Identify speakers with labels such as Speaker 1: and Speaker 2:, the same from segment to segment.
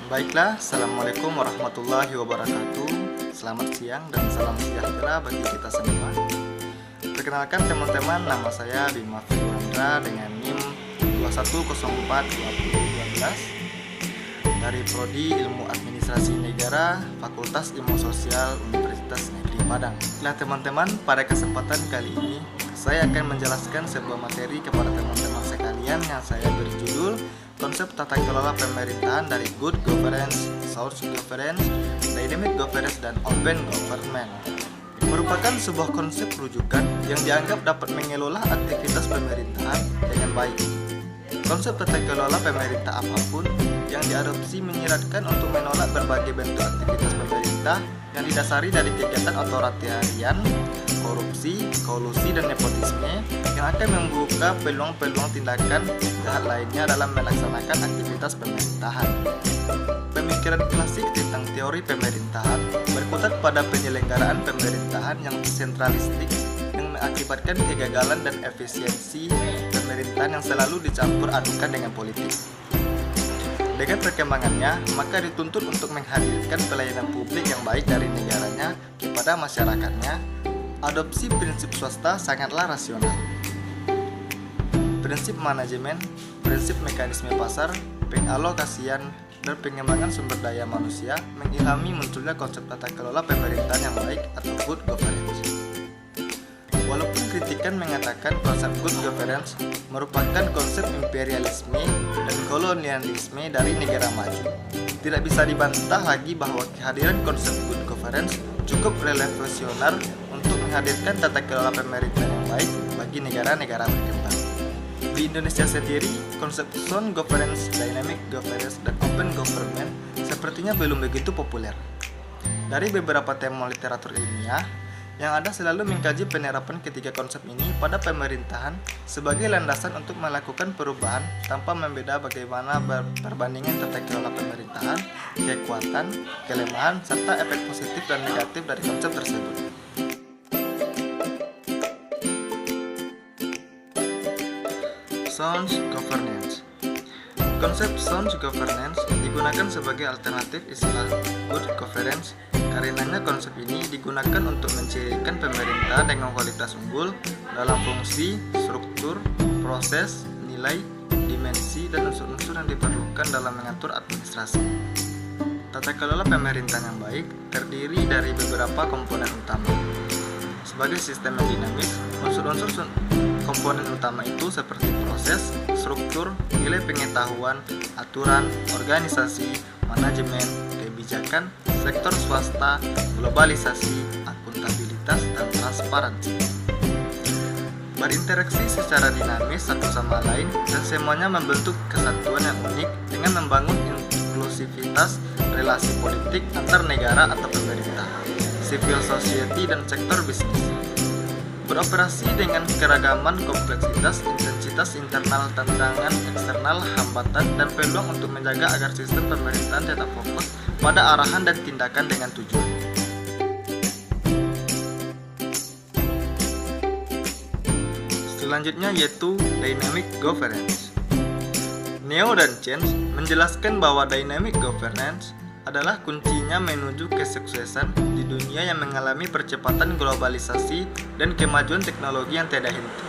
Speaker 1: Baiklah, Assalamualaikum warahmatullahi wabarakatuh. Selamat siang dan salam sejahtera bagi kita semua. Perkenalkan teman-teman, nama saya Bima Februandra dengan NIM 21042012 dari Prodi Ilmu Administrasi Negara, Fakultas Ilmu Sosial Universitas Negeri Padang. Nah teman-teman, pada kesempatan kali ini saya akan menjelaskan sebuah materi kepada teman-teman sekalian yang saya beri judul Konsep Tata Kelola Pemerintahan dari Good Governance, Sound Governance, Dynamic Governance, dan Open Government. Merupakan sebuah konsep rujukan yang dianggap dapat mengelola aktivitas pemerintahan dengan baik. Konsep tata kelola pemerintah apapun yang diadopsi menyiratkan untuk menolak berbagai bentuk aktivitas pemerintah yang didasari dari kegiatan otoritarian, korupsi, kolusi, dan nepotisme yang akan membuka peluang-peluang tindakan jahat lainnya dalam melaksanakan aktivitas pemerintahan. Pemikiran klasik tentang teori pemerintahan berkutat pada penyelenggaraan pemerintahan yang sentralistik yang mengakibatkan kegagalan dan efisiensi pemerintahan yang selalu dicampur adukan dengan politik. Dengan perkembangannya, maka dituntut untuk menghadirkan pelayanan publik yang baik dari negaranya kepada masyarakatnya. Adopsi prinsip swasta sangatlah rasional. Prinsip manajemen, prinsip mekanisme pasar, pengalokasian, dan pengembangan sumber daya manusia mengilhami munculnya konsep tata kelola pemerintahan yang baik atau good governance. Walaupun kritikan mengatakan konsep good governance merupakan konsep imperialisme dan kolonialisme dari negara maju, tidak bisa dibantah lagi bahwa kehadiran konsep good governance cukup relevansional untuk menghadirkan tata kelola pemerintahan yang baik bagi negara-negara berkembang. Di Indonesia sendiri, konsep sound governance, dynamic governance, dan open government sepertinya belum begitu populer. Dari beberapa tema literatur ilmiah, yang ada selalu mengkaji penerapan ketiga konsep ini pada pemerintahan sebagai landasan untuk melakukan perubahan tanpa membeda bagaimana perbandingan tata kelola pemerintahan, kekuatan, kelemahan, serta efek positif dan negatif dari konsep tersebut. Sound governance. Konsep sound governance digunakan sebagai alternatif istilah good governance. Karenanya konsep ini digunakan untuk mencirikan pemerintah dengan kualitas unggul dalam fungsi, struktur, proses, nilai, dimensi, dan unsur-unsur yang diperlukan dalam mengatur administrasi. Tata kelola pemerintahan yang baik terdiri dari beberapa komponen utama. Sebagai sistem yang dinamis, unsur-unsur komponen utama itu seperti proses, struktur, nilai pengetahuan, aturan, organisasi, manajemen, kebijakan, sektor swasta, globalisasi, akuntabilitas, dan transparansi. Berinteraksi secara dinamis satu sama lain dan semuanya membentuk kesatuan yang unik dengan membangun inklusivitas relasi politik antar negara atau pemerintah, civil society, dan sektor bisnis. Beroperasi dengan keragaman kompleksitas, intensitas internal, tantangan eksternal, hambatan, dan peluang untuk menjaga agar sistem pemerintahan tetap fokus pada arahan dan tindakan dengan tujuan. Selanjutnya yaitu dynamic governance. Neo dan Chen menjelaskan bahwa dynamic governance adalah kuncinya menuju kesuksesan di dunia yang mengalami percepatan globalisasi dan kemajuan teknologi yang tiada henti.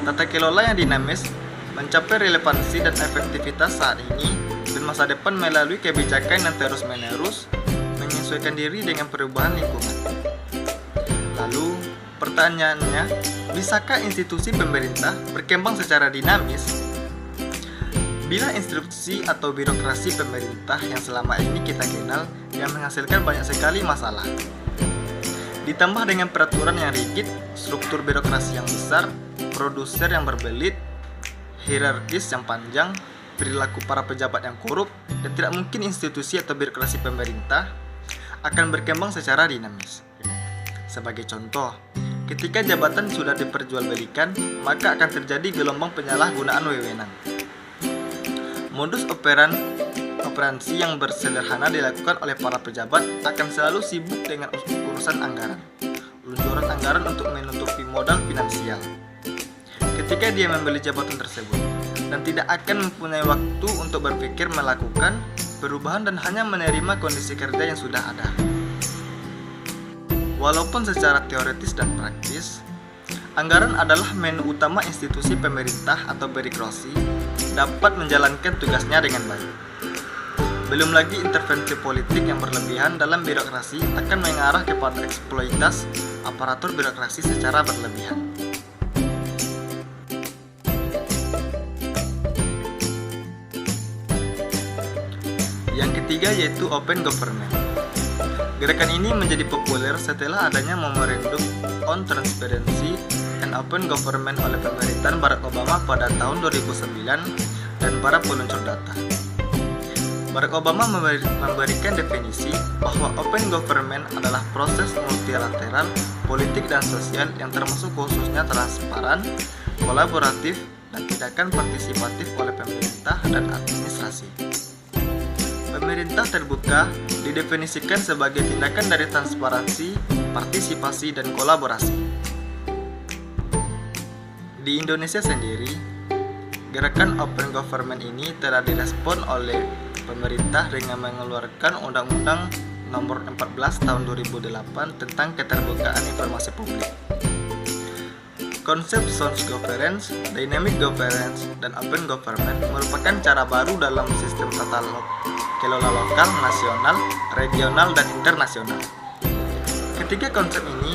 Speaker 1: Tata kelola yang dinamis mencapai relevansi dan efektivitas saat ini dan masa depan melalui kebijakan yang terus-menerus menyesuaikan diri dengan perubahan lingkungan. Lalu, pertanyaannya, bisakah institusi pemerintah berkembang secara dinamis? Bila instruksi atau birokrasi pemerintah yang selama ini kita kenal yang menghasilkan banyak sekali masalah, ditambah dengan peraturan yang rigid, struktur birokrasi yang besar, produser yang berbelit, hierarkis yang panjang, perilaku para pejabat yang korup, dan tidak mungkin institusi atau birokrasi pemerintah akan berkembang secara dinamis. Sebagai contoh, ketika jabatan sudah diperjualbelikan, maka akan terjadi gelombang penyalahgunaan wewenang. Modus operandi yang bersederhana dilakukan oleh para pejabat akan selalu sibuk dengan urusan anggaran, luncuran anggaran untuk menutupi modal finansial. Ketika dia membeli jabatan tersebut dan tidak akan mempunyai waktu untuk berpikir melakukan perubahan dan hanya menerima kondisi kerja yang sudah ada. Walaupun secara teoritis dan praktis, anggaran adalah menu utama institusi pemerintah atau birokrasi dapat menjalankan tugasnya dengan baik. Belum lagi intervensi politik yang berlebihan dalam birokrasi akan mengarah kepada eksploitasi aparatur birokrasi secara berlebihan. Yang ketiga yaitu Open Government. Gerakan ini menjadi populer setelah adanya Memorandum on Transparency and Open Government oleh pemerintahan Barack Obama pada tahun 2009 dan para peluncur data. Barack Obama memberikan definisi bahwa Open Government adalah proses multilateral, politik dan sosial yang termasuk khususnya transparan, kolaboratif, dan tindakan partisipatif oleh pemerintah dan administrasi. Pemerintah terbuka didefinisikan sebagai tindakan dari transparansi, partisipasi, dan kolaborasi. Di Indonesia sendiri, gerakan Open Government ini telah direspon oleh pemerintah dengan mengeluarkan Undang-Undang Nomor 14 Tahun 2008 tentang Keterbukaan Informasi Publik. Konsep Sound Governance, Dynamic Governance, dan Open Government merupakan cara baru dalam sistem tata kelola lokal, nasional, regional, dan internasional. Ketiga konsep ini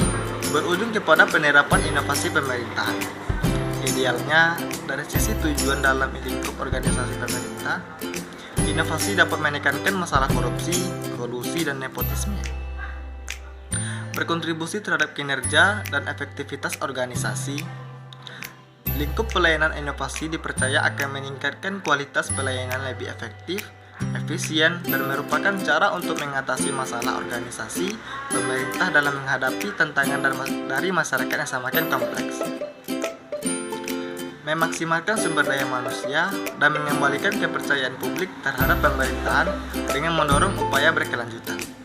Speaker 1: berujung kepada penerapan inovasi pemerintahan. Idealnya, dari sisi tujuan dalam lingkup organisasi pemerintah, inovasi dapat menekankan masalah korupsi, kolusi, dan nepotisme, berkontribusi terhadap kinerja dan efektivitas organisasi. Lingkup pelayanan inovasi dipercaya akan meningkatkan kualitas pelayanan lebih efektif, efisien, dan merupakan cara untuk mengatasi masalah organisasi pemerintah dalam menghadapi tantangan dari masyarakat yang semakin kompleks, memaksimalkan sumber daya manusia, dan mengembalikan kepercayaan publik terhadap pemerintahan dengan mendorong upaya berkelanjutan.